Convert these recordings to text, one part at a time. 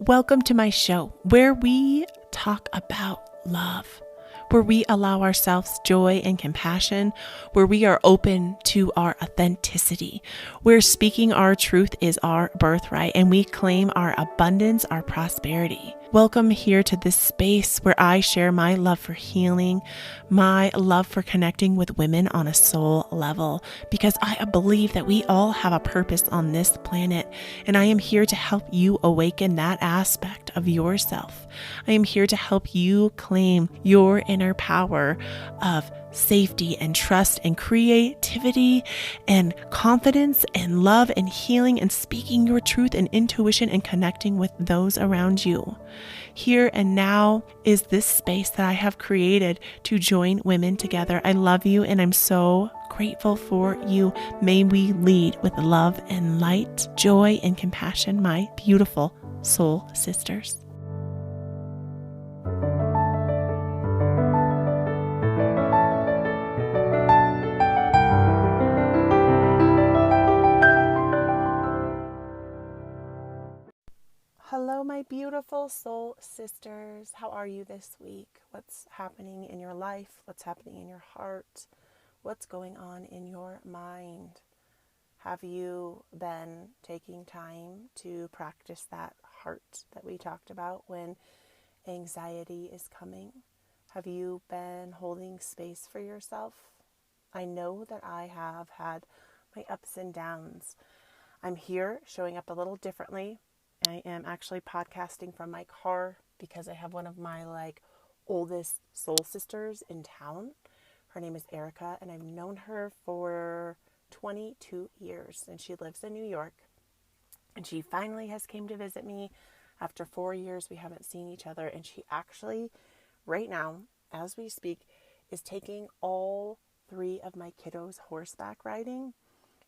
Welcome to my show where we talk about love, where we allow ourselves joy and compassion, where we are open to our authenticity, where speaking our truth is our birthright and we claim our abundance, our prosperity. Welcome here to this space where I share my love for healing, my love for connecting with women on a soul level, because I believe that we all have a purpose on this planet, and I am here to help you awaken that aspect of yourself. I am here to help you claim your inner power of safety and trust and creativity and confidence and love and healing and speaking your truth and intuition and connecting with those around you. Here and now is this space that I have created to join women together. I love you and I'm so grateful for you. May we lead with love and light, joy and compassion, my beautiful soul sisters. Hello, my beautiful soul sisters. How are you this week? What's happening in your life? What's happening in your heart? What's going on in your mind? Have you been taking time to practice that heart that we talked about when anxiety is coming? Have you been holding space for yourself? I know that I have had my ups and downs. I'm here showing up a little differently. I am actually podcasting from my car because I have one of my oldest soul sisters in town. Her name is Erica, and I've known her for 22 years, and she lives in New York. And she finally has came to visit me after 4 years. We haven't seen each other, and she actually, right now, as we speak, is taking all 3 of my kiddos horseback riding,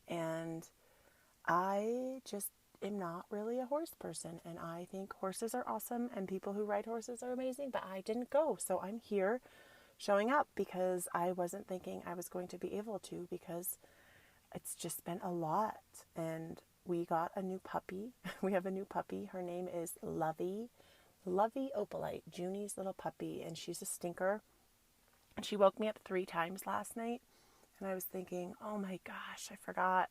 and I just am not really a horse person, and I think horses are awesome and people who ride horses are amazing, but I didn't go. So I'm here showing up because I wasn't thinking I was going to be able to, because it's just been a lot. And we got a new puppy. We have a new puppy. Her name is Lovey Opalite, Junie's little puppy, and she's a stinker. And she woke me up 3 times last night, and I was thinking, oh my gosh, I forgot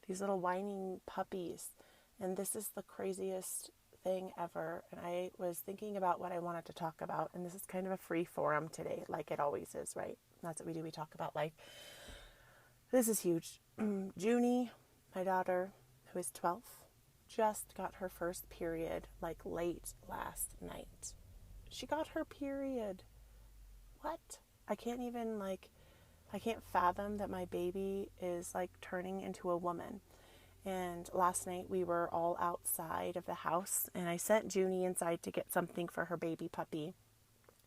these little whining puppies. And this is the craziest thing ever. And I was thinking about what I wanted to talk about. And this is kind of a free forum today, like it always is, right? That's what we do. We talk about life. This is huge. Junie, my daughter, who is 12, just got her first period late last night. She got her period. What? I can't even I can't fathom that my baby is turning into a woman. And last night we were all outside of the house, and I sent Junie inside to get something for her baby puppy,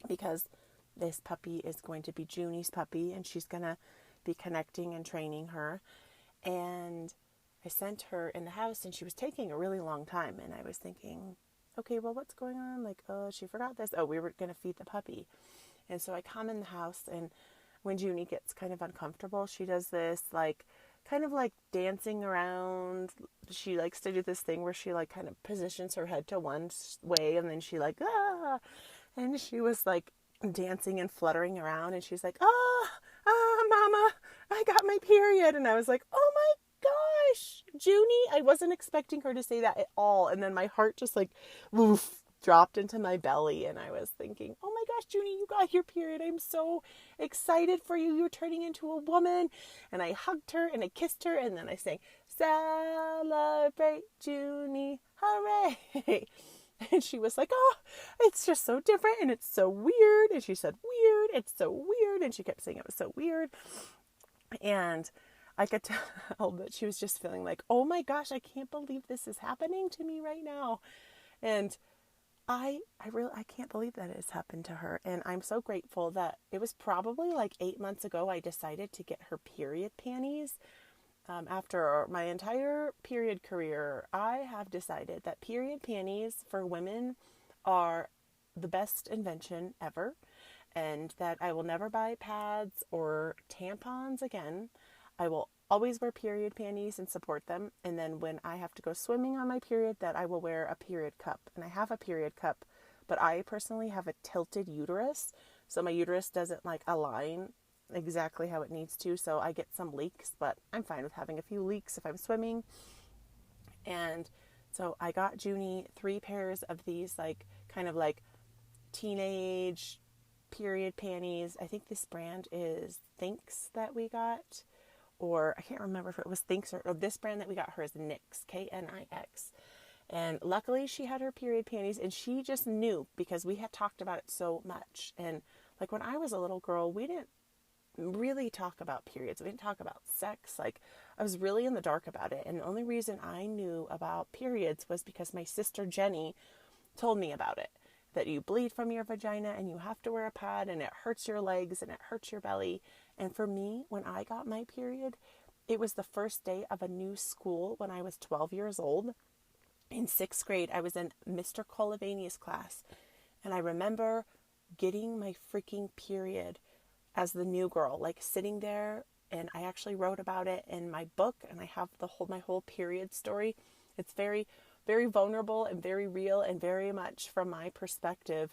because this puppy is going to be Junie's puppy, and she's going to be connecting and training her. And I sent her in the house, and she was taking a really long time, and I was thinking, okay, well, what's going on? She forgot this. Oh, we were going to feed the puppy. And so I come in the house, and when Junie gets kind of uncomfortable, she does this kind of dancing around. She likes to do this thing where she kind of positions her head to one way, and then she and she was dancing and fluttering around, and she's like, mama, I got my period. And I was like, oh my gosh, Junie, I wasn't expecting her to say that at all. And then my heart just dropped into my belly, and I was thinking, oh my gosh, Junie, you got your period. I'm so excited for you. You're turning into a woman. And I hugged her and I kissed her, and then I sang, celebrate, Junie, hooray. And she was like, oh, it's just so different and it's so weird. And she said, weird, it's so weird. And she kept saying it was so weird. And I could tell that she was just feeling oh my gosh, I can't believe this is happening to me right now. And I can't believe that it has happened to her. And I'm so grateful that it was probably 8 months ago I decided to get her period panties. After my entire period career, I have decided that period panties for women are the best invention ever, and that I will never buy pads or tampons again. I will always wear period panties and support them. And then when I have to go swimming on my period, that I will wear a period cup. And I have a period cup, but I personally have a tilted uterus. So my uterus doesn't like align exactly how it needs to. So I get some leaks, but I'm fine with having a few leaks if I'm swimming. And so I got Junie 3 pairs of these like kind of like teenage period panties. I think this brand is Thinks that we got, or I can't remember if it was Thinks or this brand that we got her is Knix, Knix. And luckily she had her period panties, and she just knew because we had talked about it so much. And like when I was a little girl, we didn't really talk about periods. We didn't talk about sex. Like I was really in the dark about it. And the only reason I knew about periods was because my sister Jenny told me about it. That you bleed from your vagina and you have to wear a pad and it hurts your legs and it hurts your belly. And for me, when I got my period, it was the first day of a new school when I was 12 years old. In 6th grade, I was in Mr. Colavani's class. And I remember getting my freaking period as the new girl, like sitting there. And I actually wrote about it in my book. And I have my whole period story. It's very vulnerable and very real and very much from my perspective.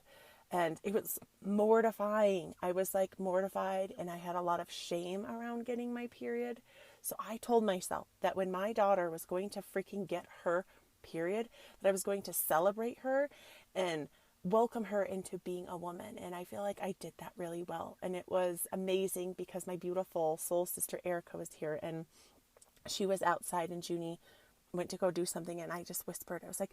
And it was mortifying. I was like mortified, and I had a lot of shame around getting my period. So I told myself that when my daughter was going to freaking get her period, that I was going to celebrate her and welcome her into being a woman. And I feel like I did that really well. And it was amazing because my beautiful soul sister Erica was here, and she was outside, and Junie went to go do something, and I just whispered, I was like,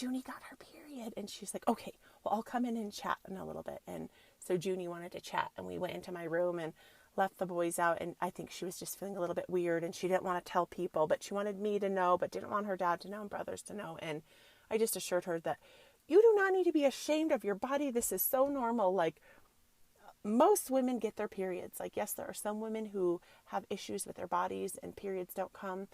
Junie got her period. And she's like, okay, well, I'll come in and chat in a little bit. And so Junie wanted to chat, and we went into my room and left the boys out. And I think she was just feeling a little bit weird, and she didn't want to tell people, but she wanted me to know, but didn't want her dad to know and brothers to know. And I just assured her that you do not need to be ashamed of your body. This is so normal. Like most women get their periods. Like, yes, there are some women who have issues with their bodies and periods don't come,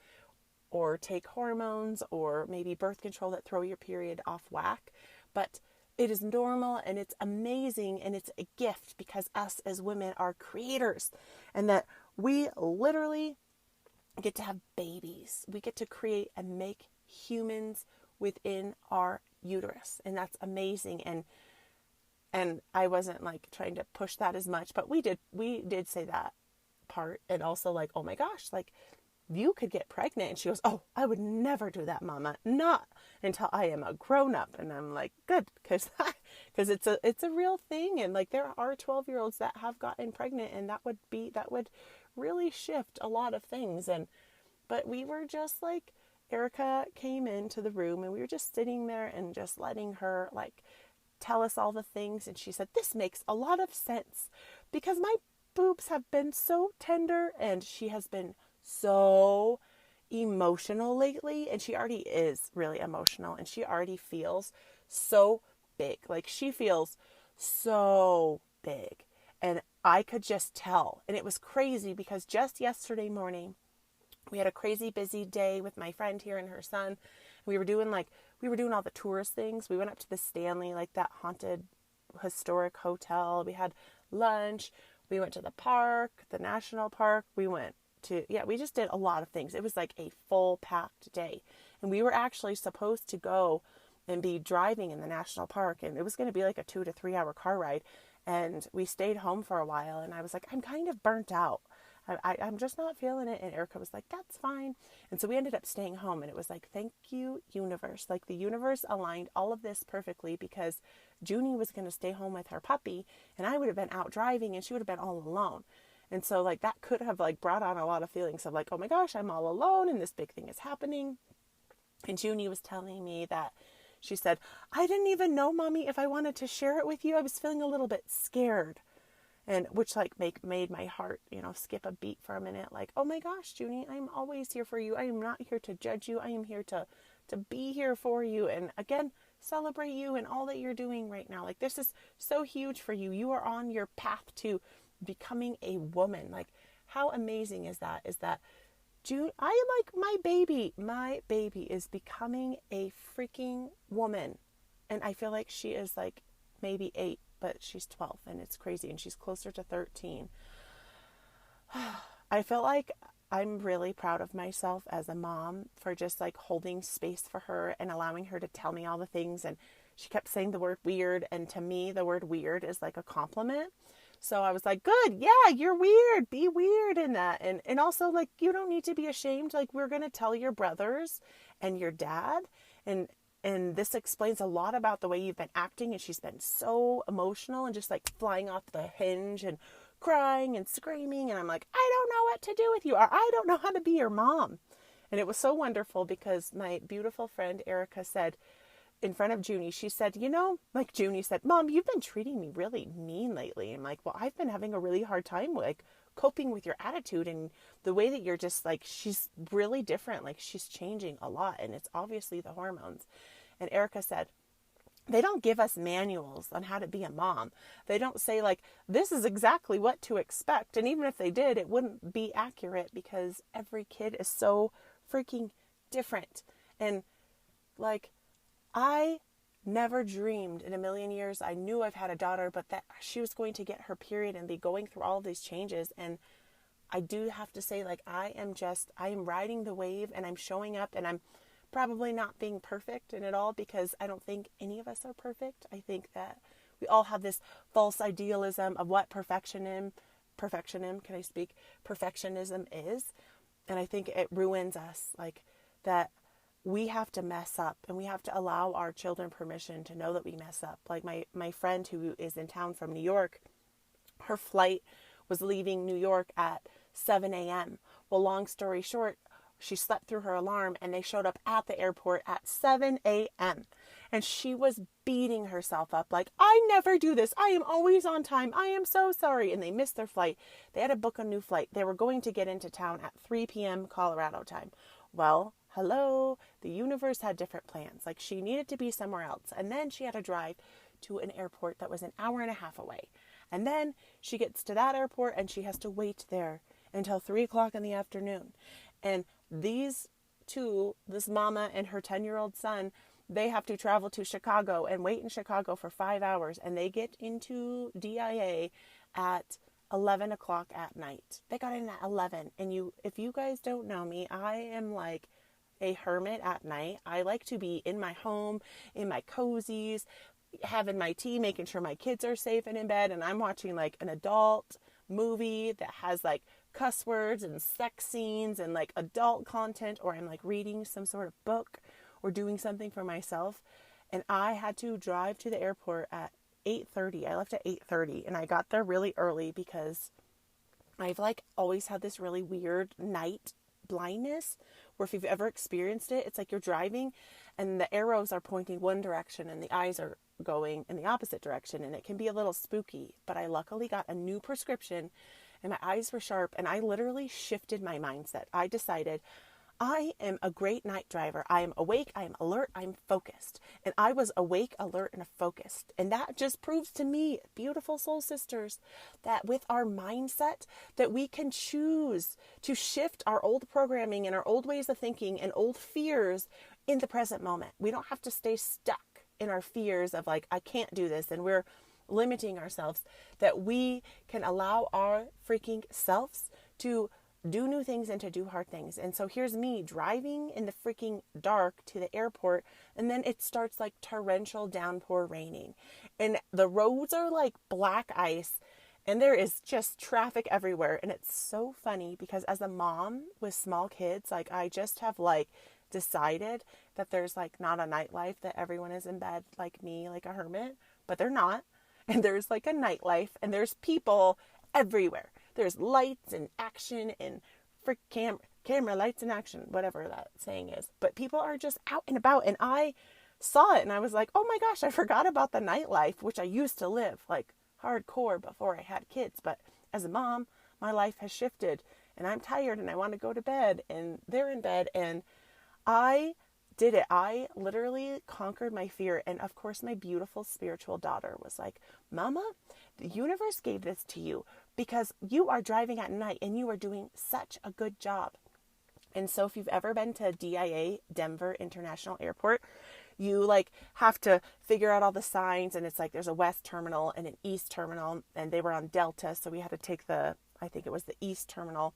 or take hormones or maybe birth control that throw your period off whack. But it is normal, and it's amazing, and it's a gift because us as women are creators, and that we literally get to have babies. We get to create and make humans within our uterus, and that's amazing. And I wasn't like trying to push that as much, but we did say that part. And also like, oh my gosh, like you could get pregnant. And she goes, oh, I would never do that, Mama. Not until I am a grown up. And I'm like, good, because it's a real thing. And like there are 12-year-olds that have gotten pregnant, and that would really shift a lot of things. But we were just like, Erica came into the room, and we were just sitting there and just letting her like tell us all the things. And she said, this makes a lot of sense because my boobs have been so tender, and she has been so emotional lately, and she already is really emotional, and she already feels so big. Like she feels so big, and I could just tell. And it was crazy because just yesterday morning we had a crazy busy day with my friend here and her son. We were doing all the tourist things. We went up to the Stanley, like that haunted historic hotel. We had lunch. We went to the park, the national park. We just did a lot of things. It was like a full packed day. And we were actually supposed to go and be driving in the national park. And it was going to be like a 2 to 3 hour car ride. And we stayed home for a while. And I was like, I'm kind of burnt out. I'm just not feeling it. And Erica was like, that's fine. And so we ended up staying home, and it was like, thank you, universe. Like the universe aligned all of this perfectly because Junie was going to stay home with her puppy, and I would have been out driving, and she would have been all alone. And so like that could have like brought on a lot of feelings of like, oh my gosh, I'm all alone and this big thing is happening. And Junie was telling me that she said, I didn't even know, Mommy, if I wanted to share it with you. I was feeling a little bit scared. And which like made my heart, skip a beat for a minute. Like, oh my gosh, Junie, I'm always here for you. I am not here to judge you. I am here to be here for you. And again, celebrate you and all that you're doing right now. Like this is so huge for you. You are on your path to becoming a woman. Like how amazing is that? My baby is becoming a freaking woman. And I feel like she is like maybe 8. But she's 12, and it's crazy, and she's closer to 13. I feel like I'm really proud of myself as a mom for just like holding space for her and allowing her to tell me all the things. And she kept saying the word weird. And to me, the word weird is like a compliment. So I was like, good. Yeah, you're weird. Be weird in that. And also like, you don't need to be ashamed. Like we're going to tell your brothers and your dad. And this explains a lot about the way you've been acting. And she's been so emotional and just like flying off the hinge and crying and screaming. And I'm like, I don't know what to do with you, or I don't know how to be your mom. And it was so wonderful because my beautiful friend Erica said in front of Junie, she said, like Junie said, Mom, you've been treating me really mean lately. I'm like, well, I've been having a really hard time like coping with your attitude and the way that you're just like, she's really different. Like she's changing a lot, and it's obviously the hormones. And Erica said, they don't give us manuals on how to be a mom. They don't say like, this is exactly what to expect. And even if they did, it wouldn't be accurate because every kid is so freaking different. And like, I never dreamed in a million years. I knew I've had a daughter, but that she was going to get her period and be going through all of these changes. And I do have to say, like, I am riding the wave and I'm showing up, and I'm probably not being perfect in it all because I don't think any of us are perfect. I think that we all have this false idealism of what perfectionism is. And I think it ruins us, like that we have to mess up and we have to allow our children permission to know that we mess up. Like my friend who is in town from New York, her flight was leaving New York at 7 a.m. Well, long story short, she slept through her alarm and they showed up at the airport at 7 a.m. And she was beating herself up like, I never do this. I am always on time. I am so sorry. And they missed their flight. They had to book a new flight. They were going to get into town at 3 p.m. Colorado time. Well, hello, the universe had different plans. Like she needed to be somewhere else. And then she had to drive to an airport that was an hour and a half away. And then she gets to that airport and she has to wait there until 3 o'clock in the afternoon. And these two, this mama and her 10-year-old son, they have to travel to Chicago and wait in Chicago for 5 hours. And they get into DIA at 11 o'clock at night. They got in at 11. And if you guys don't know me, I am like a hermit at night. I like to be in my home, in my cozies, having my tea, making sure my kids are safe and in bed. And I'm watching like an adult movie that has like cuss words and sex scenes and like adult content, or I'm like reading some sort of book or doing something for myself. And I had to drive to the airport at 8:30. I left at 8:30 and I got there really early because I've like always had this really weird night blindness where if you've ever experienced it, it's like you're driving and the arrows are pointing one direction and the eyes are going in the opposite direction, and it can be a little spooky. But I luckily got a new prescription and my eyes were sharp, and I literally shifted my mindset. I decided I am a great night driver. I am awake, I am alert, I'm focused. And I was awake, alert, and focused. And that just proves to me, beautiful soul sisters, that with our mindset, that we can choose to shift our old programming and our old ways of thinking and old fears in the present moment. We don't have to stay stuck in our fears of like, I can't do this, and we're limiting ourselves, that we can allow our freaking selves to do new things and to do hard things. And so here's me driving in the freaking dark to the airport, and then it starts like torrential downpour raining, and the roads are like black ice, and there is just traffic everywhere. And it's so funny because as a mom with small kids, like I just have like decided that there's like not a nightlife, that everyone is in bed like me, like a hermit, but they're not. And there's like a nightlife, and there's people everywhere. There's lights and action and camera lights and action, whatever that saying is. But people are just out and about, and I saw it and I was like, oh my gosh, I forgot about the nightlife, which I used to live like hardcore before I had kids. But as a mom, my life has shifted, and I'm tired and I want to go to bed, and they're in bed, and I did it. I literally conquered my fear. And of course, my beautiful spiritual daughter was like, Mama, the universe gave this to you because you are driving at night and you are doing such a good job. And so if you've ever been to DIA, Denver International Airport, you like have to figure out all the signs, and it's like there's a west terminal and an east terminal, and they were on Delta. So we had to take I think it was the east terminal.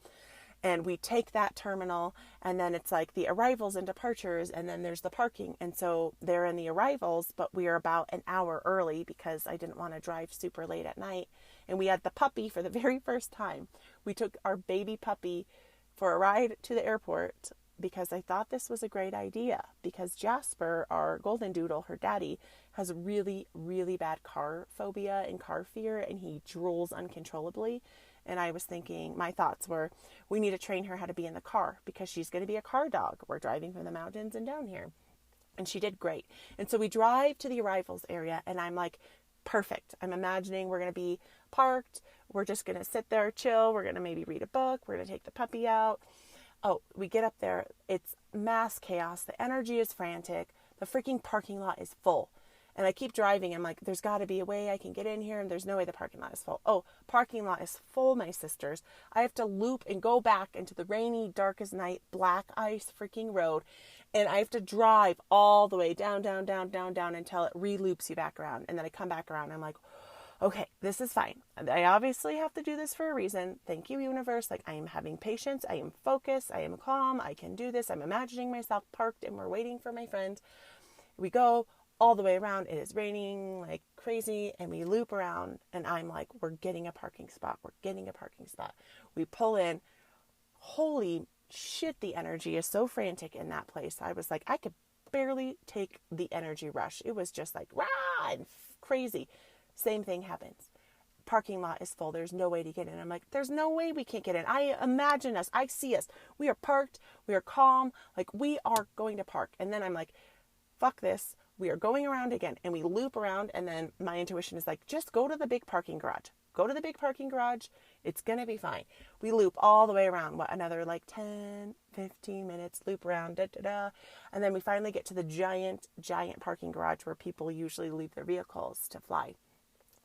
And we take that terminal, and then it's like the arrivals and departures, and then there's the parking. And so they're in the arrivals, but we are about an hour early because I didn't want to drive super late at night. And we had the puppy for the very first time. We took our baby puppy for a ride to the airport because I thought this was a great idea, because Jasper, our golden doodle, her daddy, has really, really bad car phobia and car fear, and he drools uncontrollably. And I was thinking, my thoughts were, we need to train her how to be in the car because she's going to be a car dog. We're driving from the mountains and down here. And she did great. And so we drive to the arrivals area, and I'm like, perfect. I'm imagining we're going to be parked. We're just going to sit there, chill. We're going to maybe read a book. We're going to take the puppy out. Oh, we get up there. It's mass chaos. The energy is frantic. The freaking parking lot is full. And I keep driving. I'm like, there's got to be a way I can get in here. And there's no way the parking lot is full. Oh, parking lot is full, my sisters. I have to loop and go back into the rainy, dark as night, black ice freaking road. And I have to drive all the way down, down, down, down, down until it re-loops you back around. And then I come back around. And I'm like, okay, this is fine. I obviously have to do this for a reason. Thank you, universe. Like, I am having patience. I am focused. I am calm. I can do this. I'm imagining myself parked and we're waiting for my friend. We go all the way around. It is raining like crazy, and we loop around, and I'm like, we're getting a parking spot. We're getting a parking spot. We pull in. Holy shit, the energy is so frantic in that place. I was like, I could barely take the energy rush. It was just like, rah, and crazy. Same thing happens. Parking lot is full. There's no way to get in. I'm like, there's no way we can't get in. I imagine us. I see us. We are parked. We are calm. Like, we are going to park. And then I'm like, fuck this. We are going around again. And we loop around. And then my intuition is like, just go to the big parking garage. Go to the big parking garage. It's going to be fine. We loop all the way around. What, another like 10, 15 minutes, loop around, da, da, da. And then we finally get to the giant, giant parking garage where people usually leave their vehicles to fly.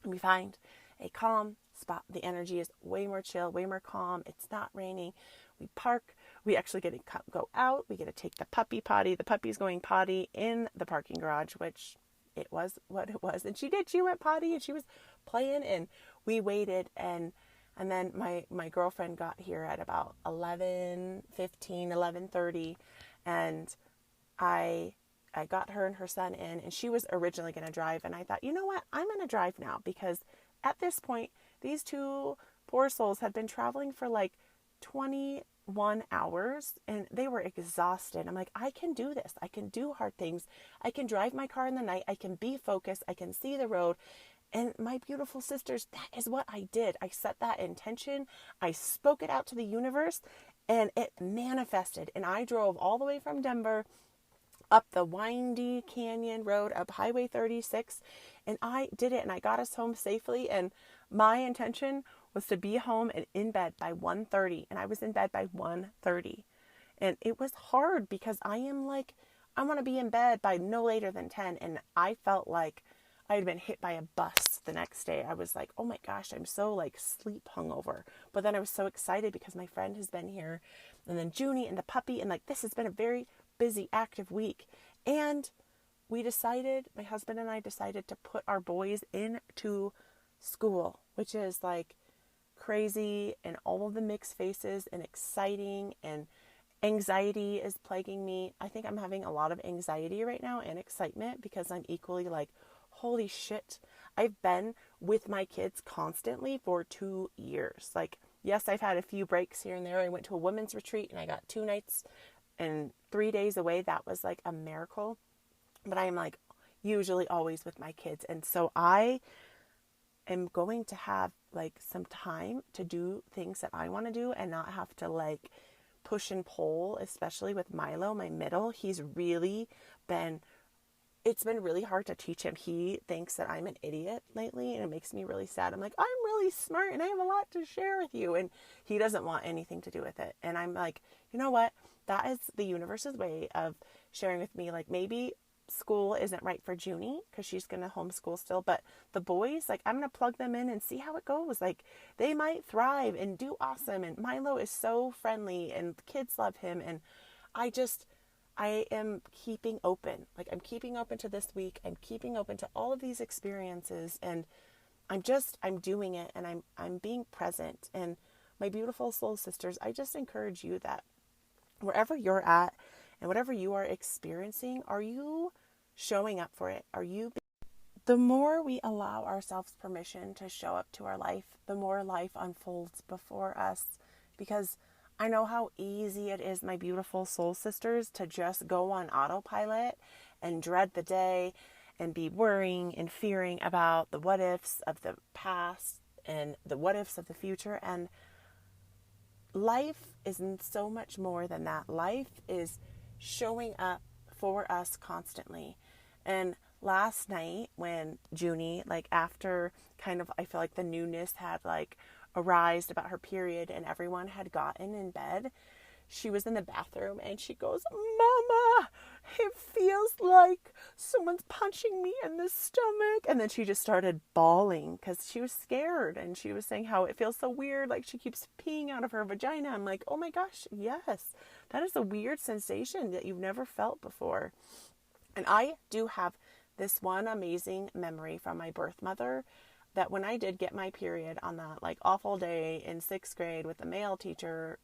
And we find a calm spot. The energy is way more chill, way more calm. It's not raining. We park. We actually get to go out. We get to take the puppy potty. The puppy's going potty in the parking garage, which it was what it was. And she did. She went potty and she was playing, and we waited. And then my girlfriend got here at about 11:15, 11:30. And I got her and her son in, and she was originally going to drive. And I thought, you know what? I'm going to drive now, because at this point, these two poor souls had been traveling for like 21 hours, and they were exhausted. I'm like, I can do this. I can do hard things. I can drive my car in the night. I can be focused. I can see the road. And my beautiful sisters, that is what I did. I set that intention. I spoke it out to the universe, and it manifested. And I drove all the way from Denver up the windy canyon road, up Highway 36, and I did it, and I got us home safely. And my intention was to be home and in bed by 1:30, and I was in bed by 1:30. And it was hard because I am like, I want to be in bed by no later than 10, and I felt like I had been hit by a bus the next day. I was like, oh my gosh, I'm so like sleep hungover. But then I was so excited because my friend has been here, and then Junie and the puppy, and like, this has been a very busy, active week. And we decided, my husband and I decided to put our boys into school, which is like crazy, and all of the mixed faces, and exciting, and anxiety is plaguing me. I think I'm having a lot of anxiety right now and excitement, because I'm equally like, holy shit, I've been with my kids constantly for 2 years. Like, yes, I've had a few breaks here and there. I went to a women's retreat and I got 2 nights and 3 days away. That was like a miracle. But I'm like usually always with my kids. And so I am going to have like some time to do things that I want to do, and not have to like push and pull, especially with Milo, my middle. He's really been, it's been really hard to teach him. He thinks that I'm an idiot lately, and it makes me really sad. I'm like, I'm really smart and I have a lot to share with you. And he doesn't want anything to do with it. And I'm like, you know what? That is the universe's way of sharing with me. Like, maybe school isn't right for Junie because she's going to homeschool still, but the boys, like, I'm going to plug them in and see how it goes. Like, they might thrive and do awesome. And Milo is so friendly and the kids love him. And I am keeping open. Like, I'm keeping open to this week. I'm keeping open to all of these experiences, and I'm doing it, and I'm being present. And my beautiful soul sisters, I just encourage you that wherever you're at and whatever you are experiencing, are you showing up for it? The more we allow ourselves permission to show up to our life, the more life unfolds before us. Because I know how easy it is, my beautiful soul sisters, to just go on autopilot and dread the day and be worrying and fearing about the what ifs of the past and the what ifs of the future. And life is so much more than that. Life is showing up for us constantly. And last night when Junie, like after kind of, I feel like the newness had like arised about her period and everyone had gotten in bed, she was in the bathroom and she goes, "Mama, it feels like someone's punching me in the stomach." And then she just started bawling because she was scared. And she was saying how it feels so weird, like she keeps peeing out of her vagina. I'm like, oh my gosh, yes, that is a weird sensation that you've never felt before. And I do have this one amazing memory from my birth mother that when I did get my period on that like awful day in 6th grade with the male teacher,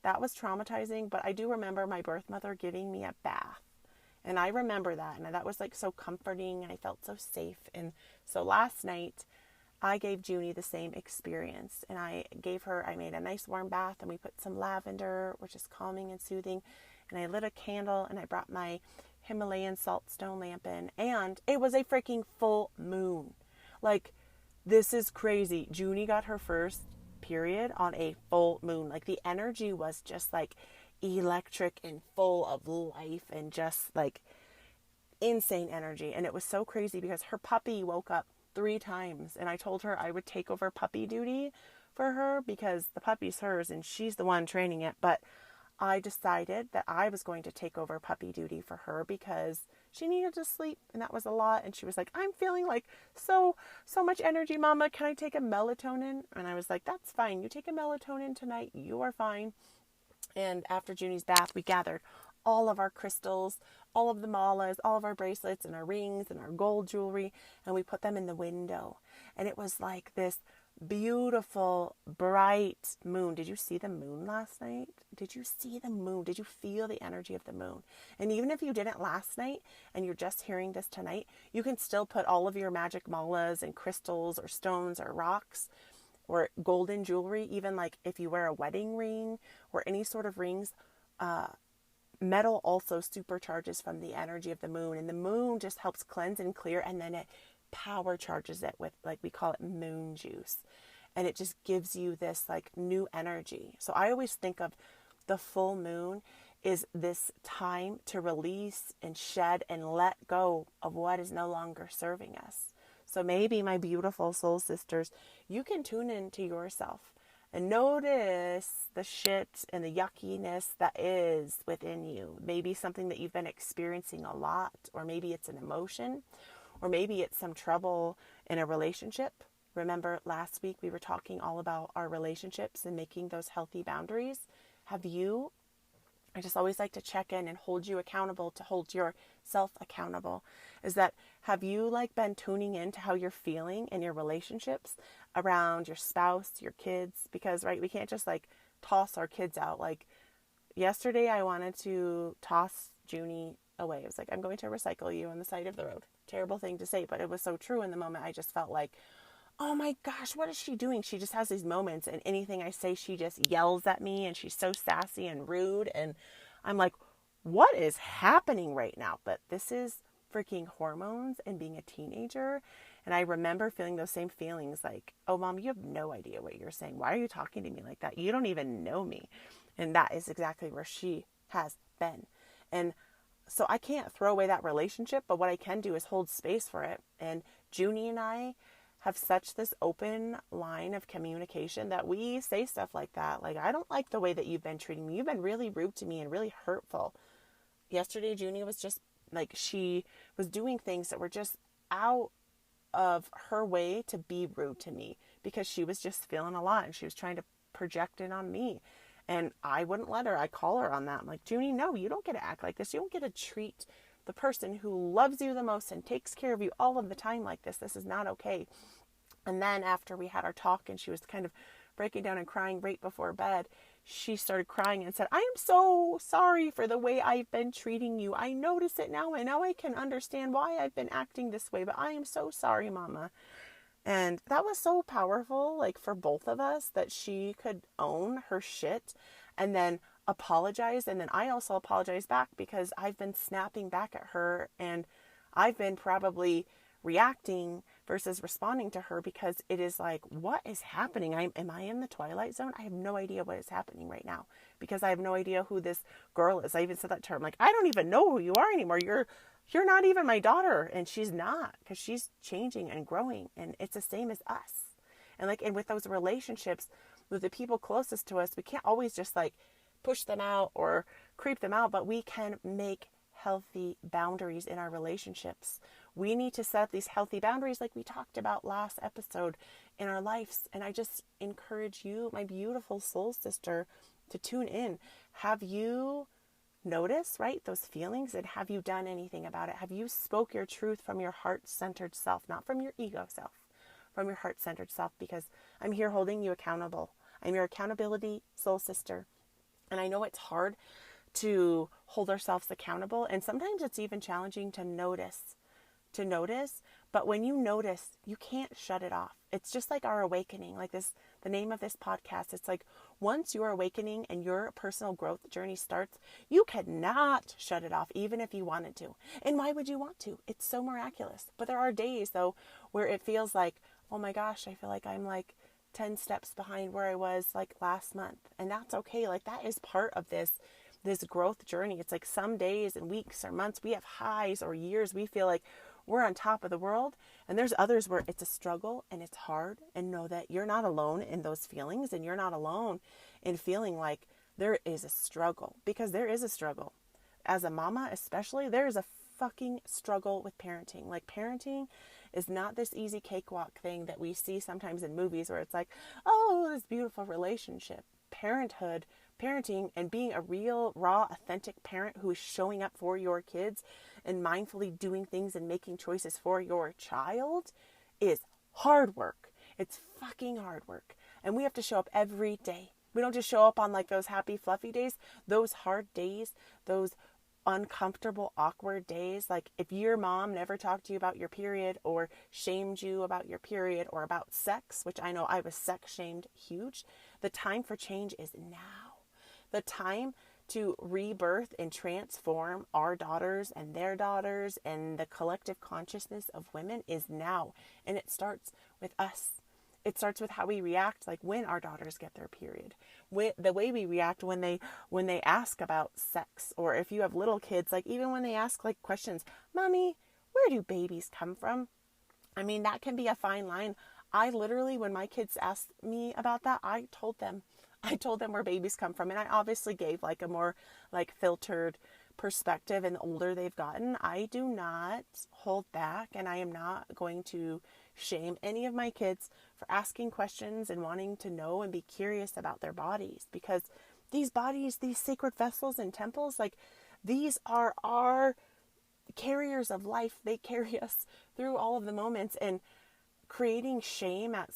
that was traumatizing, but I do remember my birth mother giving me a bath. And I remember that, and that was like so comforting, and I felt so safe. And so last night, I gave Junie the same experience, and I made a nice warm bath, and we put some lavender, which is calming and soothing, and I lit a candle, and I brought my Himalayan salt stone lamp in, and it was a freaking full moon. Like, this is crazy. Junie got her first period on a full moon. Like, the energy was just like electric and full of life and just like insane energy. And it was so crazy because her puppy woke up 3 times, and I told her I would take over puppy duty for her because the puppy's hers and she's the one training it. But I decided that I was going to take over puppy duty for her because she needed to sleep, and that was a lot. And she was like, "I'm feeling like so much energy, Mama. Can I take a melatonin?" And I was like, "That's fine. You take a melatonin tonight. You are fine." And after Junie's bath, we gathered all of our crystals, all of the malas, all of our bracelets and our rings and our gold jewelry, and we put them in the window. And it was like this beautiful, bright moon. Did you see the moon last night? Did you see the moon? Did you feel the energy of the moon? And even if you didn't last night and you're just hearing this tonight, you can still put all of your magic malas and crystals or stones or rocks or golden jewelry, even like if you wear a wedding ring or any sort of rings, metal also supercharges from the energy of the moon, and the moon just helps cleanse and clear, and then it power charges it with, like, we call it moon juice, and it just gives you this like new energy. So I always think of the full moon is this time to release and shed and let go of what is no longer serving us. So maybe, my beautiful soul sisters, you can tune into yourself and notice the shit and the yuckiness that is within you. Maybe something that you've been experiencing a lot, or maybe it's an emotion, or maybe it's some trouble in a relationship. Remember last week we were talking all about our relationships and making those healthy boundaries. I just always like to check in and hold you accountable to hold yourself accountable. Have you like been tuning in to how you're feeling in your relationships around your spouse, your kids? Because, right, we can't just like toss our kids out. Like yesterday I wanted to toss Junie away. It was like, "I'm going to recycle you on the side of the road." Terrible thing to say, but it was so true in the moment. I just felt like, oh my gosh, what is she doing? She just has these moments, and anything I say, she just yells at me, and she's so sassy and rude. And I'm like, what is happening right now? But this is freaking hormones and being a teenager. And I remember feeling those same feelings like, "Oh, Mom, you have no idea what you're saying. Why are you talking to me like that? You don't even know me." And that is exactly where she has been. And so I can't throw away that relationship, but what I can do is hold space for it. And Junie and I have such this open line of communication that we say stuff like that. Like, "I don't like the way that you've been treating me. You've been really rude to me and really hurtful." Yesterday, Junie was just like, she was doing things that were just out of her way to be rude to me because she was just feeling a lot and she was trying to project it on me. And I wouldn't let her. I call her on that. I'm like, "Junie, no, you don't get to act like this. You don't get to treat the person who loves you the most and takes care of you all of the time like this. This is not okay." And then after we had our talk and she was kind of breaking down and crying right before bed, she started crying and said, I am so sorry for the way I've been treating you. I notice it now, and now I can understand why I've been acting this way, but I am so sorry, Mama. And that was so powerful, like for both of us, that she could own her shit and then apologize. And then I also apologize back because I've been snapping back at her, and I've been probably reacting versus responding to her, because it is like, what is happening? Am I in the twilight zone? I have no idea what is happening right now, because I have no idea who this girl is. I even said that to her. I'm like, I don't even know who you are anymore. You're not even my daughter. And she's not, because she's changing and growing, and it's the same as us. And with those relationships with the people closest to us, we can't always just like push them out or creep them out, but we can make healthy boundaries in our relationships. We need to set these healthy boundaries like we talked about last episode in our lives. And I just encourage you, my beautiful soul sister, to tune in. Have you noticed, right, those feelings, and have you done anything about it? Have you spoke your truth from your heart-centered self, not from your ego self, from your heart-centered self? Because I'm here holding you accountable. I'm your accountability soul sister. And I know it's hard to hold ourselves accountable, and sometimes it's even challenging to notice, but when you notice, you can't shut it off. It's just like our awakening, like this, the name of this podcast. It's like, once your awakening and your personal growth journey starts, you cannot shut it off, even if you wanted to. And why would you want to? It's so miraculous. But there are days though where it feels like, oh my gosh, I feel like I'm like 10 steps behind where I was like last month. And that's okay. Like, that is part of this growth journey. It's like some days and weeks or months we have highs, or years we feel like we're on top of the world, and there's others where it's a struggle and it's hard. And know that you're not alone in those feelings, and you're not alone in feeling like there is a struggle, because there is a struggle. As a mama especially, there is a fucking struggle with parenting. Like, parenting is not this easy cakewalk thing that we see sometimes in movies where it's like, oh, this beautiful relationship. Parenting and being a real, raw, authentic parent who is showing up for your kids and mindfully doing things and making choices for your child is hard work. It's fucking hard work. And we have to show up every day. We don't just show up on like those happy, fluffy days. Those hard days, those uncomfortable, awkward days. Like, if your mom never talked to you about your period, or shamed you about your period, or about sex, which I know I was sex shamed huge, the time for change is now. The time to rebirth and transform our daughters and their daughters and the collective consciousness of women is now. And it starts with us. It starts with how we react, like when our daughters get their period, the way we react when they ask about sex, or if you have little kids, like even when they ask like questions, Mommy, where do babies come from? I mean, that can be a fine line. I literally, when my kids asked me about that, I told them where babies come from. And I obviously gave like a more like filtered perspective. And the older they've gotten, I do not hold back, and I am not going to shame any of my kids for asking questions and wanting to know and be curious about their bodies, because these bodies, these sacred vessels and temples, like, these are our carriers of life. They carry us through all of the moments. And creating shame at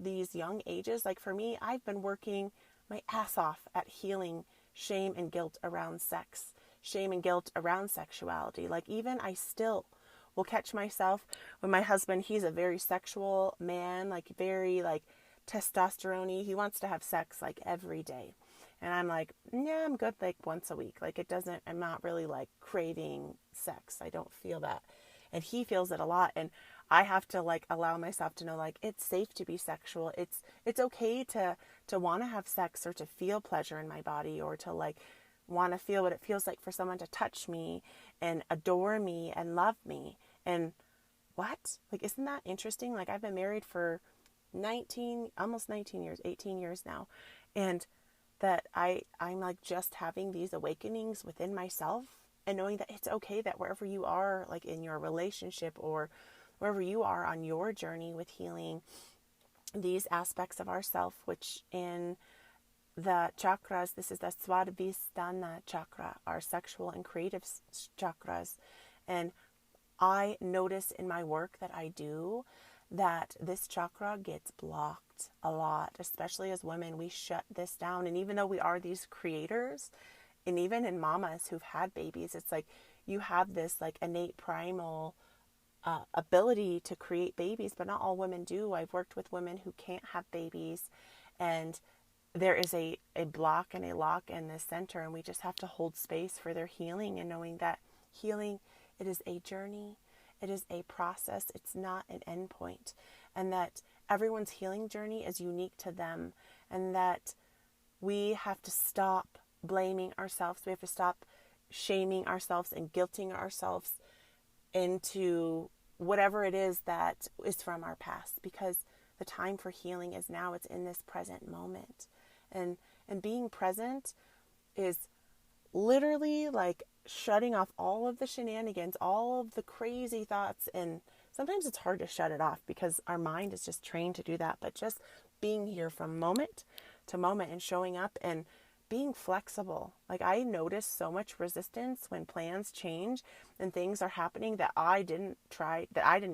these young ages, like for me, I've been working my ass off at healing shame and guilt around sex, shame and guilt around sexuality. Like, even I still will catch myself when my husband, he's a very sexual man, like very like testosterone-y. He wants to have sex like every day. And I'm like, yeah, I'm good like once a week. Like, I'm not really like craving sex. I don't feel that. And he feels it a lot. And I have to like allow myself to know, like, it's safe to be sexual. It's okay to want to have sex, or to feel pleasure in my body, or to like want to feel what it feels like for someone to touch me and adore me and love me. And what? Like, isn't that interesting? Like, I've been married for almost 19 years, 18 years now. And that I'm like just having these awakenings within myself, and knowing that it's okay that wherever you are, like in your relationship, or wherever you are on your journey with healing these aspects of ourself, which in the chakras, this is the Svadhisthana chakra, our sexual and creative chakras. And I notice in my work that I do that this chakra gets blocked a lot, especially as women. We shut this down. And even though we are these creators, and even in mamas who've had babies, it's like you have this like innate primal ability to create babies, but not all women do. I've worked with women who can't have babies, and there is a block and a lock in this center, and we just have to hold space for their healing, and knowing that healing, it is a journey, it is a process, it's not an end point, and that everyone's healing journey is unique to them, and that we have to stop blaming ourselves. We have to stop shaming ourselves and guilting ourselves into whatever it is that is from our past, because the time for healing is now. It's in this present moment. And being present is literally like shutting off all of the shenanigans, all of the crazy thoughts. And sometimes it's hard to shut it off because our mind is just trained to do that. But just being here from moment to moment and showing up and being flexible. Like, I notice so much resistance when plans change and things are happening that I didn't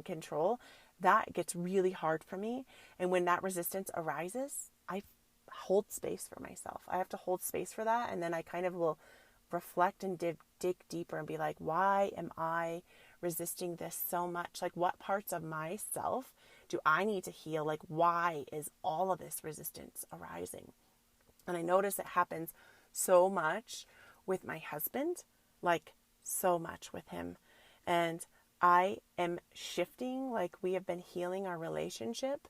control. That gets really hard for me. And when that resistance arises, I hold space for myself. I have to hold space for that. And then I kind of will reflect and dig deeper and be like, why am I resisting this so much? Like, what parts of myself do I need to heal? Like, why is all of this resistance arising? And I notice it happens so much with my husband, like so much with him. And I am shifting, like we have been healing our relationship.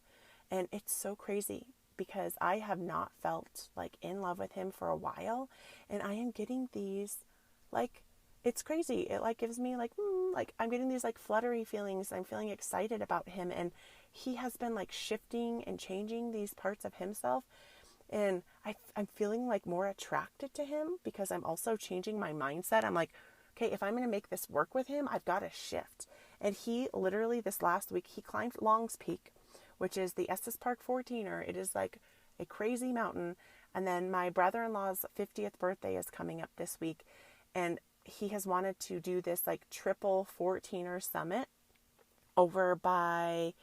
And it's so crazy because I have not felt like in love with him for a while. And I am getting these, like, it's crazy. It like gives me like I'm getting these like fluttery feelings. I'm feeling excited about him. And he has been like shifting and changing these parts of himself. And I'm feeling like more attracted to him because I'm also changing my mindset. I'm like, okay, if I'm going to make this work with him, I've got to shift. And he literally this last week, he climbed Long's Peak, which is the Estes Park 14er. It is like a crazy mountain. And then my brother-in-law's 50th birthday is coming up this week. And he has wanted to do this like triple 14er summit over by,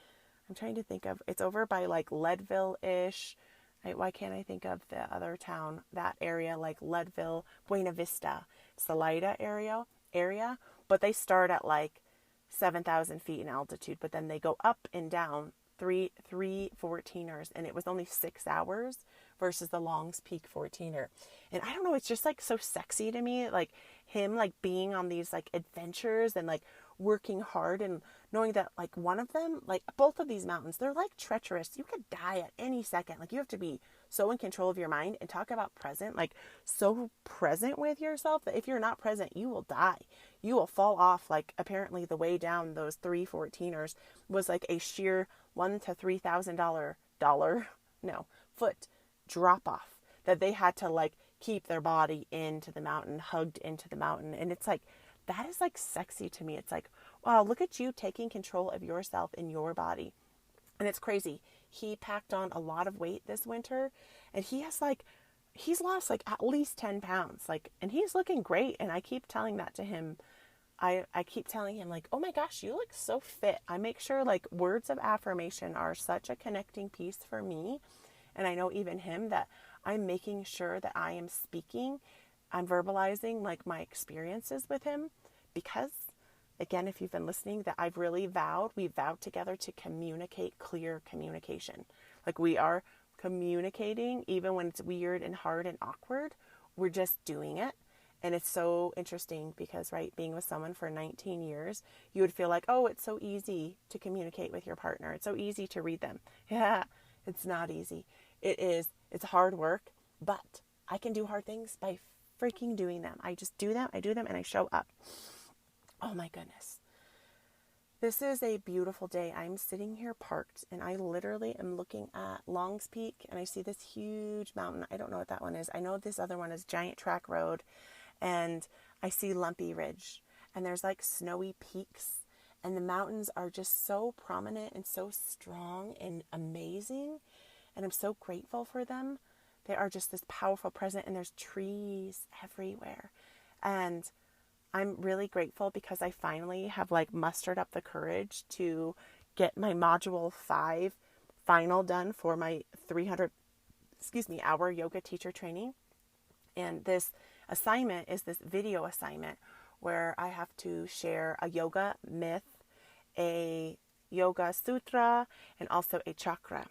I'm trying to think of, it's over by like Leadville-ish. Why can't I think of the other town, that area, like Leadville, Buena Vista, Salida area, but they start at like 7,000 feet in altitude, but then they go up and down three 14ers, and it was only 6 hours versus the Long's Peak 14er. And I don't know, it's just like so sexy to me, like him like being on these like adventures and like working hard and knowing that like one of them, like both of these mountains, they're like treacherous. You could die at any second. Like, you have to be so in control of your mind, and talk about present, like so present with yourself that if you're not present, you will die. You will fall off. Like, apparently the way down those 3 14ers was like a sheer $1,000 to $3,000 foot drop off that they had to like keep their body into the mountain, hugged into the mountain. And it's like, that is like sexy to me. It's like, wow, look at you taking control of yourself and your body. And it's crazy. He packed on a lot of weight this winter, and he's lost like at least 10 pounds. Like, and he's looking great. And I keep telling that to him. I keep telling him like, oh my gosh, you look so fit. I make sure like words of affirmation are such a connecting piece for me. And I know even him, that I'm making sure that I am speaking, I'm verbalizing like my experiences with him, because again, if you've been listening, that we vowed together to communicate clear communication. Like, we are communicating even when it's weird and hard and awkward. We're just doing it. And it's so interesting because, right, being with someone for 19 years, you would feel like, oh, it's so easy to communicate with your partner. It's so easy to read them. Yeah, it's not easy. It's hard work, but I can do hard things by freaking doing them. I just do them, and I show up. Oh my goodness. This is a beautiful day. I'm sitting here parked, and I literally am looking at Long's Peak, and I see this huge mountain. I don't know what that one is. I know this other one is Giant Track Road, and I see Lumpy Ridge, and there's like snowy peaks, and the mountains are just so prominent and so strong and amazing, and I'm so grateful for them. They are just this powerful presence, and there's trees everywhere, and I'm really grateful because I finally have like mustered up the courage to get my module 5 final done for my 300 hour yoga teacher training. And this assignment is this video assignment where I have to share a yoga myth, a yoga sutra, and also a chakra.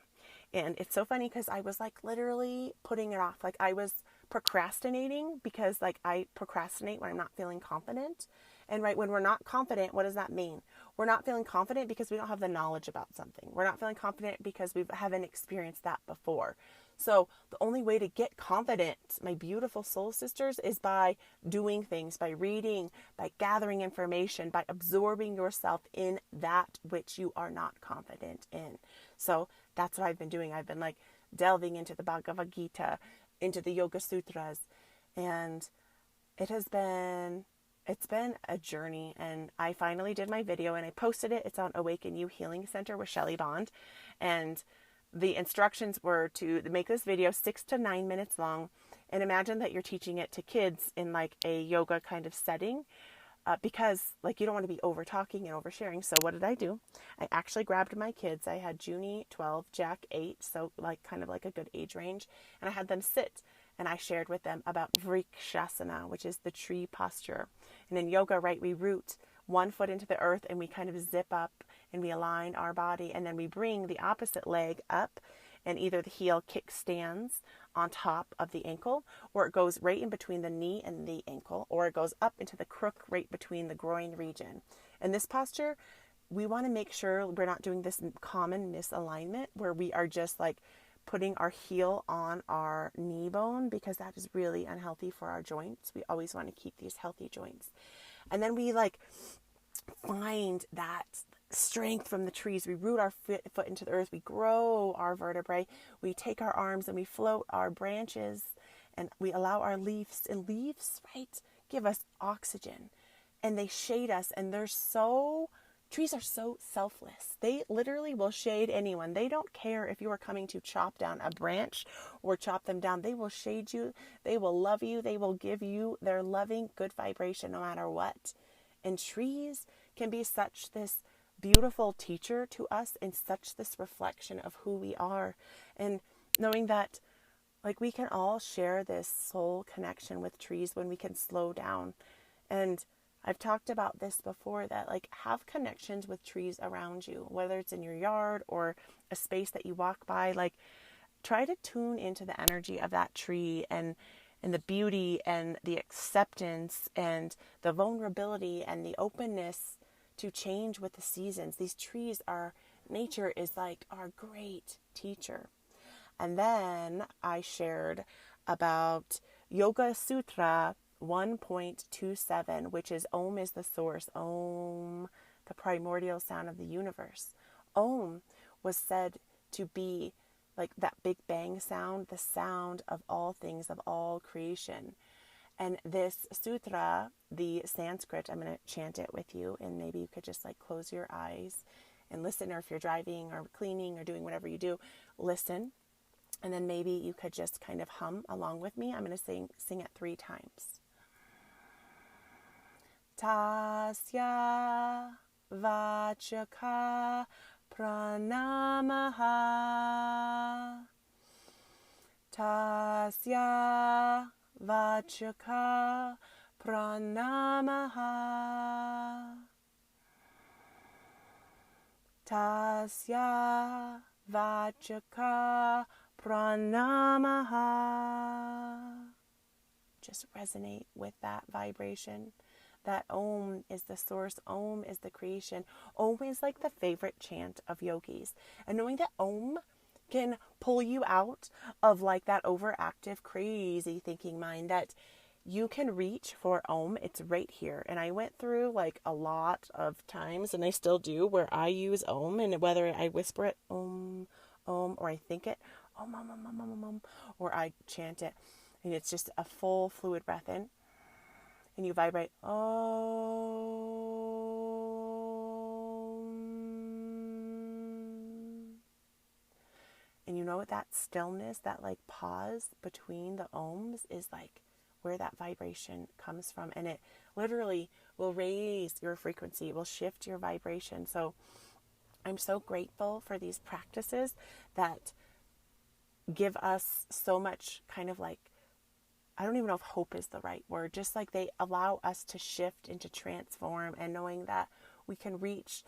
And it's so funny because I was like literally putting it off. Like I was procrastinating because like I procrastinate when I'm not feeling confident. And right, when we're not confident, what does that mean? We're not feeling confident because we don't have the knowledge about something. We're not feeling confident because we haven't experienced that before. So the only way to get confident, my beautiful soul sisters, is by doing things, by reading, by gathering information, by absorbing yourself in that which you are not confident in. So that's what I've been doing. I've been like delving into the Bhagavad Gita, into the Yoga Sutras, and it's been a journey. And I finally did my video and I posted it. It's on Awaken You Healing Center with Shelly Bond. And the instructions were to make this video 6 to 9 minutes long, and imagine that you're teaching it to kids in like a yoga kind of setting, because like you don't want to be over talking and oversharing. So what did I do? I actually grabbed my kids. I had Junie 12, Jack 8, so like kind of like a good age range, and I had them sit and I shared with them about Vrikshasana, which is the tree posture. And in yoga, right, we root one foot into the earth and we kind of zip up and we align our body, and then we bring the opposite leg up, and either the heel kickstands on top of the ankle, or it goes right in between the knee and the ankle, or it goes up into the crook right between the groin region. In this posture, we want to make sure we're not doing this common misalignment where we are just like putting our heel on our knee bone, because that is really unhealthy for our joints. We always want to keep these healthy joints. And then we like find that strength from the trees. We root our foot into the earth. We grow our vertebrae. We take our arms and we float our branches, and we allow our leaves. And leaves, right, give us oxygen, and they shade us. And trees are so selfless. They literally will shade anyone. They don't care if you are coming to chop down a branch or chop them down. They will shade you. They will love you. They will give you their loving, good vibration no matter what. And trees can be such this beautiful teacher to us, and such this reflection of who we are. And knowing that like we can all share this soul connection with trees when we can slow down. And I've talked about this before, that like have connections with trees around you, whether it's in your yard or a space that you walk by. Like try to tune into the energy of that tree, and the beauty and the acceptance and the vulnerability and the openness to change with the seasons. These trees nature is like our great teacher. And then I shared about Yoga Sutra 1.27, which is Om is the source, Om, the primordial sound of the universe. Om was said to be like that Big Bang sound, the sound of all things, of all creation. And this sutra, the Sanskrit, I'm going to chant it with you, and maybe you could just like close your eyes and listen, or if you're driving or cleaning or doing whatever you do, listen. And then maybe you could just kind of hum along with me. I'm going to sing it 3 times. Tasya vachaka pranamaha. Tasya vachaka pranamaha. Tasya vachaka pranamaha. Just resonate with that vibration. That Om is the source. Om is the creation. Om is like the favorite chant of yogis. And knowing that Om can pull you out of like that overactive, crazy thinking mind, that you can reach for Om. It's right here. And I went through like a lot of times, and I still do, where I use Om, and whether I whisper it, Om, Om, or I think it, Om, Om, Om, Om, Om, Om, or I chant it. And it's just a full fluid breath in. And you vibrate, Om. And you know what, that stillness, that like pause between the Oms is like where that vibration comes from. And it literally will raise your frequency, will shift your vibration. So I'm so grateful for these practices that give us so much kind of like, I don't even know if hope is the right word, just like they allow us to shift and to transform, and knowing that we can reach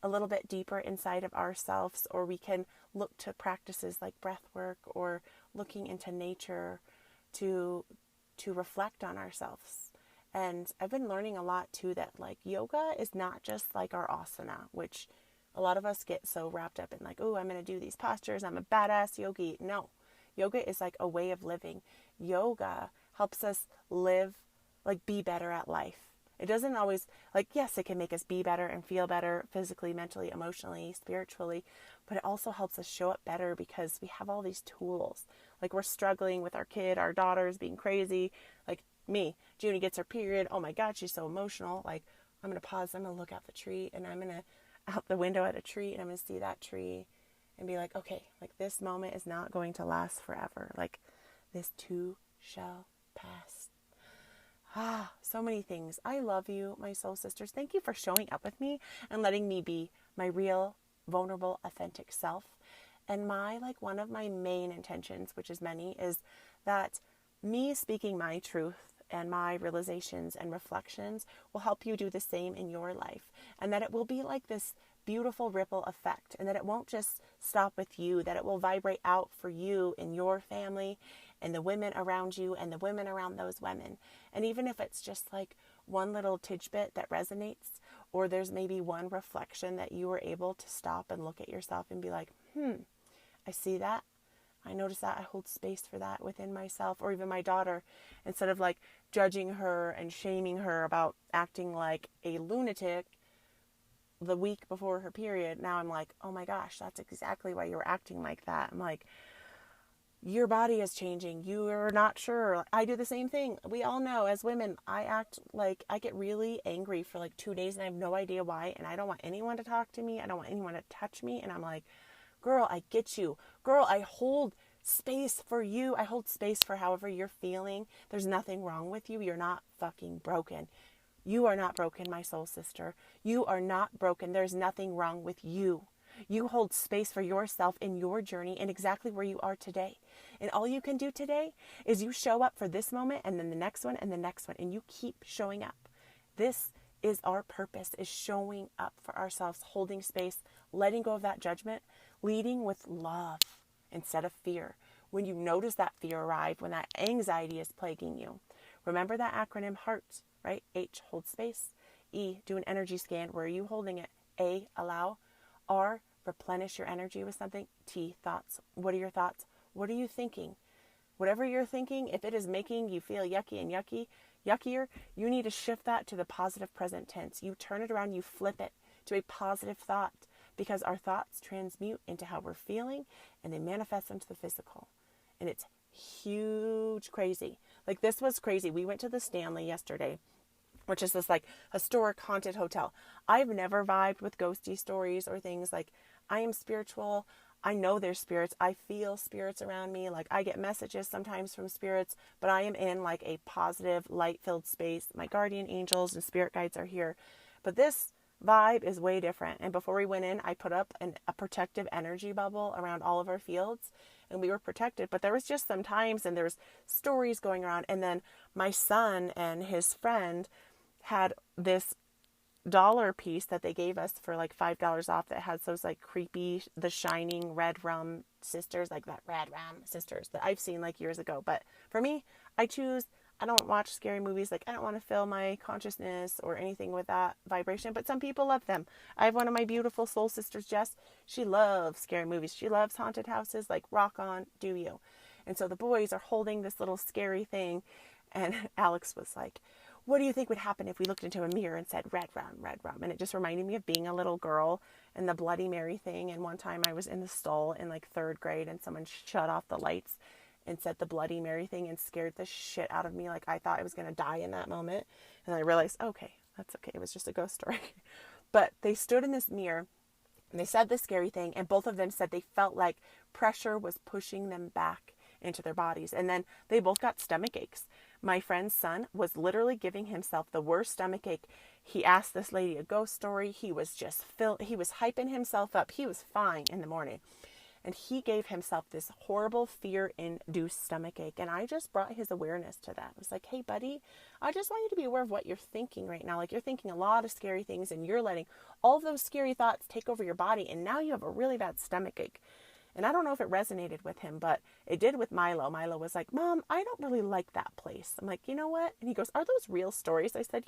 a little bit deeper inside of ourselves, or we can look to practices like breath work or looking into nature to reflect on ourselves. And I've been learning a lot too that like yoga is not just like our asana, which a lot of us get so wrapped up in like, oh, I'm going to do these postures, I'm a badass yogi. No, yoga is like a way of living. Yoga helps us live, like be better at life. It doesn't always, like, yes, it can make us be better and feel better physically, mentally, emotionally, spiritually, but it also helps us show up better because we have all these tools. Like we're struggling with our kid, our daughter's being crazy. Like me, Junie gets her period. Oh my God, she's so emotional. Like I'm going to pause, I'm going to look out the tree, and I'm going to out the window at a tree, and I'm going to see that tree and be like, okay, like this moment is not going to last forever. Like this too shall pass. So many things. I love you, my soul sisters. Thank you for showing up with me and letting me be my real, vulnerable, authentic self. And one of my main intentions, which is many, is that me speaking my truth and my realizations and reflections will help you do the same in your life. And that it will be like this beautiful ripple effect, and that it won't just stop with you, that it will vibrate out for you and your family and the women around you and the women around those women. And even if it's just like one little tidbit that resonates, or there's maybe one reflection that you were able to stop and look at yourself and be like, I see that. I notice that. I hold space for that within myself. Or even my daughter, instead of like judging her and shaming her about acting like a lunatic the week before her period, now I'm like, oh my gosh, that's exactly why you were acting like that. I'm like, your body is changing. You are not sure. I do the same thing. We all know as women, I act like I get really angry for like 2 days and I have no idea why. And I don't want anyone to talk to me. I don't want anyone to touch me. And I'm like, girl, I get you. Girl, I hold space for you. I hold space for however you're feeling. There's nothing wrong with you. You're not fucking broken. You are not broken, my soul sister. You are not broken. There's nothing wrong with you. You hold space for yourself in your journey and exactly where you are today. And all you can do today is you show up for this moment and then the next one and the next one. And you keep showing up. This is our purpose, is showing up for ourselves, holding space, letting go of that judgment, leading with love instead of fear. When you notice that fear arrive, when that anxiety is plaguing you, remember that acronym HEART, right? H, hold space. E, do an energy scan. Where are you holding it? A, allow. R, replenish your energy with something. T, thoughts. What are your thoughts? What are you thinking? Whatever you're thinking, if it is making you feel yucky and yuckier, you need to shift that to the positive present tense. You turn it around, you flip it to a positive thought, because our thoughts transmute into how we're feeling and they manifest into the physical. And it's huge crazy. Like this was crazy. We went to the Stanley yesterday, which is this like historic haunted hotel. I've never vibed with ghosty stories or things. Like I am spiritual. I know there's spirits. I feel spirits around me. Like I get messages sometimes from spirits, but I am in like a positive, light-filled space. My guardian angels and spirit guides are here. But this vibe is way different. And before we went in, I put up a protective energy bubble around all of our fields, and we were protected. But there was just some times, and there's stories going around. And then my son and his friend had this dollar piece that they gave us for like $5 off that has those like creepy, the Shining red rum sisters, like that red rum sisters that I've seen like years ago. But for me, I don't watch scary movies. Like I don't want to fill my consciousness or anything with that vibration, but some people love them. I have one of my beautiful soul sisters, Jess. She loves scary movies. She loves haunted houses. Like rock on, do you? And so the boys are holding this little scary thing, and Alex was like, what do you think would happen if we looked into a mirror and said red rum, red rum? And it just reminded me of being a little girl and the Bloody Mary thing. And one time I was in the stall in like 3rd grade and someone shut off the lights and said the Bloody Mary thing and scared the shit out of me. Like I thought I was going to die in that moment. And I realized, okay, that's okay. It was just a ghost story. But they stood in this mirror and they said this scary thing. And both of them said they felt like pressure was pushing them back into their bodies. And then they both got stomach aches. My friend's son was literally giving himself the worst stomach ache. He asked this lady a ghost story. He was just he was hyping himself up. He was fine in the morning. And he gave himself this horrible fear-induced stomach ache. And I just brought his awareness to that. I was like, hey, buddy, I just want you to be aware of what you're thinking right now. Like, you're thinking a lot of scary things, and you're letting all those scary thoughts take over your body. And now you have a really bad stomach ache. And I don't know if it resonated with him, but it did with Milo. Milo was like, Mom, I don't really like that place. I'm like, you know what? And he goes, are those real stories? I said,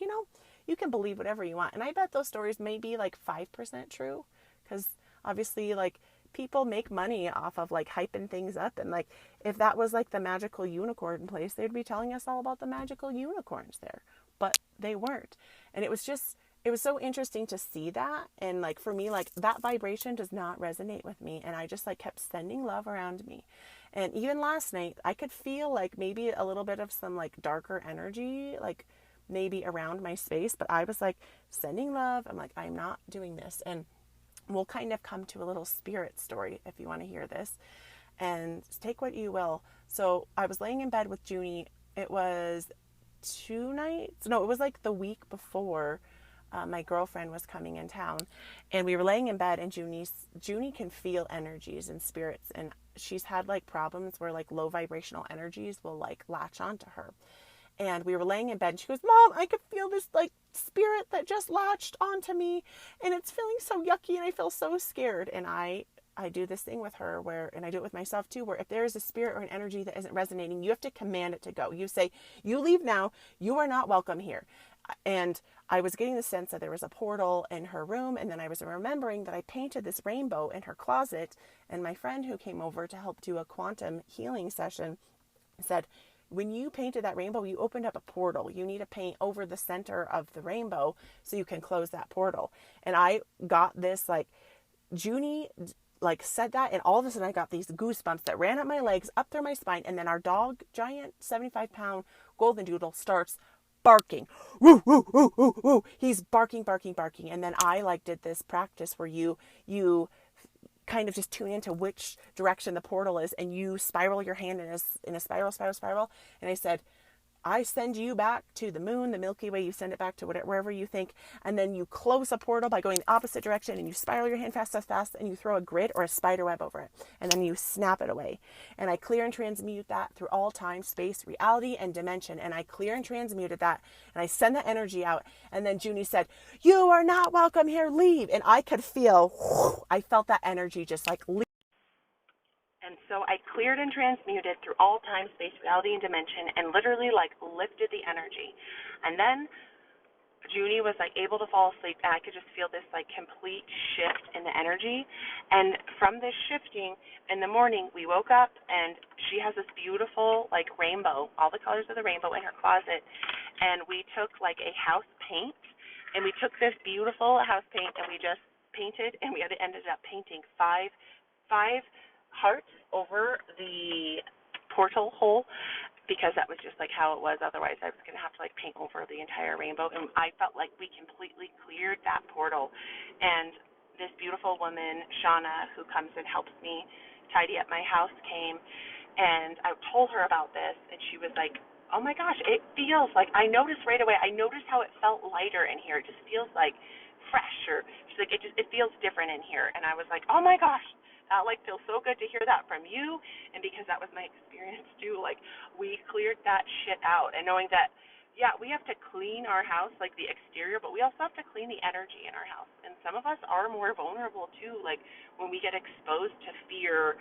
you can believe whatever you want. And I bet those stories may be like 5% true, because obviously, like, people make money off of like hyping things up. And like, if that was like the magical unicorn place, they'd be telling us all about the magical unicorns there, but they weren't. And it was so interesting to see that. And like, for me, like, that vibration does not resonate with me. And I just like kept sending love around me. And even last night, I could feel like maybe a little bit of some like darker energy, like maybe around my space, but I was like sending love. I'm like, I'm not doing this. And we'll kind of come to a little spirit story if you want to hear this, and take what you will. So I was laying in bed with Junie. It was it was like the week before my girlfriend was coming in town, and we were laying in bed, and Junie can feel energies and spirits, and she's had like problems where like low vibrational energies will like latch onto her. And we were laying in bed, and she goes, Mom, I could feel this like spirit that just latched onto me, and it's feeling so yucky, and I feel so scared. And I do this thing with her and I do it with myself too, where if there is a spirit or an energy that isn't resonating, you have to command it to go. You say, you leave now, you are not welcome here. And I was getting the sense that there was a portal in her room, and then I was remembering that I painted this rainbow in her closet, and my friend who came over to help do a quantum healing session said, when you painted that rainbow, you opened up a portal. You need to paint over the center of the rainbow so you can close that portal. And I got this, like, Junie like said that, and all of a sudden I got these goosebumps that ran up my legs, up through my spine, and then our dog, giant 75-pound golden doodle, starts barking. Woo, woo, woo, woo, woo. He's barking, barking, barking. And then I like did this practice where you kind of just tune into which direction the portal is, and you spiral your hand in a spiral. And I said, I send you back to the moon, the Milky Way. You send it back to wherever you think. And then you close a portal by going the opposite direction, and you spiral your hand fast, and you throw a grid or a spider web over it. And then you snap it away. And I clear and transmute that through all time, space, reality, and dimension. And I clear and transmuted that. And I send that energy out. And then Junie said, you are not welcome here, leave. And I could feel, I felt that energy just like leave. And so I cleared and transmuted through all time, space, reality, and dimension, and literally like lifted the energy. And then Junie was like able to fall asleep, and I could just feel this like complete shift in the energy. And from this shifting, in the morning we woke up, and she has this beautiful like rainbow, all the colors of the rainbow in her closet. And we took like a house paint, and we took this beautiful house paint, and we just painted, and we ended up painting five hearts over the portal hole, because that was just like how it was. Otherwise I was going to have to like paint over the entire rainbow. And I felt like we completely cleared that portal. And this beautiful woman, Shauna, who comes and helps me tidy up my house, came, and I told her about this, and she was like, oh my gosh, it feels like, I noticed right away, I noticed how it felt lighter in here. It just feels like fresh, or she's like, it feels different in here. And I was like, oh my gosh, that like feels so good to hear that from you. And because that was my experience too, like we cleared that shit out, and knowing that, yeah, we have to clean our house, like the exterior, but we also have to clean the energy in our house. And some of us are more vulnerable too, like when we get exposed to fear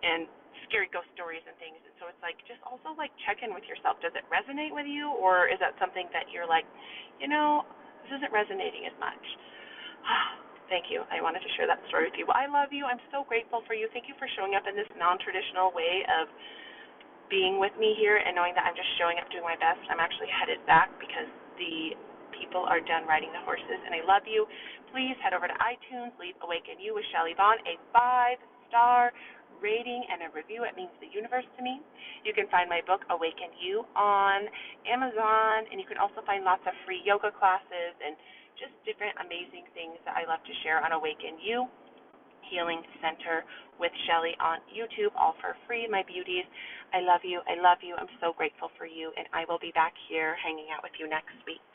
and scary ghost stories and things. And so it's like, just also like check in with yourself. Does it resonate with you, or is that something that you're like, this isn't resonating as much? Thank you. I wanted to share that story with you. I love you. I'm so grateful for you. Thank you for showing up in this non-traditional way of being with me here, and knowing that I'm just showing up, doing my best. I'm actually headed back because the people are done riding the horses, and I love you. Please head over to iTunes, leave Awaken You with Shelly Bond a 5-star rating and a review. It means the universe to me. You can find my book, Awaken You, on Amazon, and you can also find lots of free yoga classes and just different amazing things that I love to share on Awaken You. Healing Center with Shelly on YouTube, all for free, my beauties. I love you. I love you. I'm so grateful for you, and I will be back here hanging out with you next week.